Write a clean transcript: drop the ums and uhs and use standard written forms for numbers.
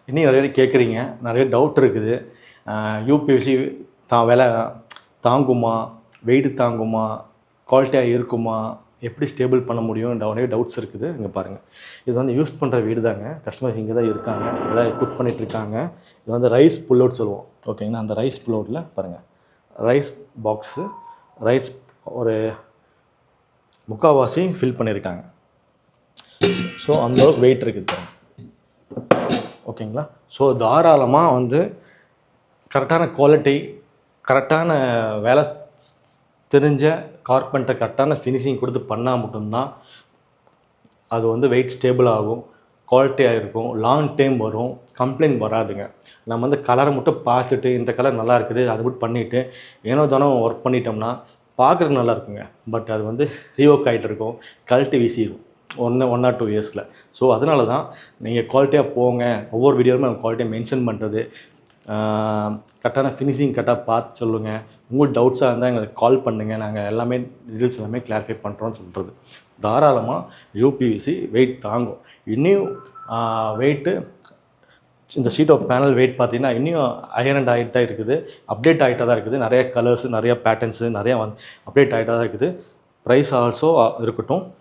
இன்னும் நிறைய பேர் கேட்குறீங்க, நிறைய டவுட் இருக்குது. யூபிஎஸ்சி விலை தாங்குமா, வெயிட் தாங்குமா, குவாலிட்டியாக இருக்குமா, எப்படி ஸ்டேபிள் பண்ண முடியும், நிறைய டவுட்ஸ் இருக்குது. இங்கே பாருங்கள், இது வந்து யூஸ் பண்ணுற வீடு தாங்க. கஸ்டமர் இங்கே தான் இருக்காங்க, இங்கே தான் குக் பண்ணிகிட்ருக்காங்க. இது வந்து ரைஸ் புல்லவுட் சொல்லுவோம், ஓகேங்களா. அந்த ரைஸ் புல்லவுட்டில் பாருங்கள், ரைஸ் பாக்ஸு, ரைஸ் ஒரு முக்கால்வாசி ஃபில் பண்ணியிருக்காங்க. ஸோ அந்தளவுக்கு வெயிட் இருக்குது பாருங்கள், ஓகேங்களா. ஸோ தாராளமாக வந்து கரெக்டான குவாலிட்டி, கரெக்டான வேலை தெரிஞ்ச கார்பெண்டர் கரெக்டான ஃபினிஷிங் கொடுத்து பண்ணால் மட்டும்தான் அது வந்து வெயிட் ஸ்டேபிள் ஆகும், குவாலிட்டியாக இருக்கும், லாங் டைம் வரும், கம்ப்ளைண்ட் வராதுங்க. நம்ம வந்து கலரை மட்டும் பார்த்துட்டு இந்த கலர் நல்லா இருக்குது அது மட்டும் பண்ணிவிட்டு ஏனோ தானோ ஒர்க் பண்ணிட்டோம்னா பார்க்குறதுக்கு நல்லா இருக்குங்க. பட் அது வந்து ரீவோக் ஆகிட்டு இருக்கும், கழட்டி வீசிடும் 1 or 2 இயர்ஸில். ஸோ அதனால தான் நீங்கள் குவாலிட்டியாக போங்க. ஒவ்வொரு வீடியோவுமே நம்ம குவாலிட்டியாக மென்ஷன் பண்ணுறது, கரெக்டான ஃபினிஷிங் கரெக்டாக பார்த்து சொல்லுங்கள். உங்களுக்கு டவுட்ஸாக இருந்தால் எங்களுக்கு கால் பண்ணுங்கள், நாங்கள் எல்லாமே டீட்டெயில்ஸ் எல்லாமே கிளாரிஃபை பண்ணுறோன்னு சொல்கிறது. தாராளமாக யூபிவிசி வெயிட் தாங்கும். இன்னும் வெயிட்டு இந்த ஷீட் ஆஃப் பேனல் வெயிட் பார்த்தீங்கன்னா இன்னும் அயர்ன் ஆகிட்டு தான் இருக்குது, அப்டேட் ஆகிட்டா தான் இருக்குது. நிறைய கலர்ஸு, நிறைய பேட்டர்ன்ஸு நிறையா அப்டேட் ஆகிட்டா தான் இருக்குது. ப்ரைஸ் ஆல்சோ இருக்கட்டும்.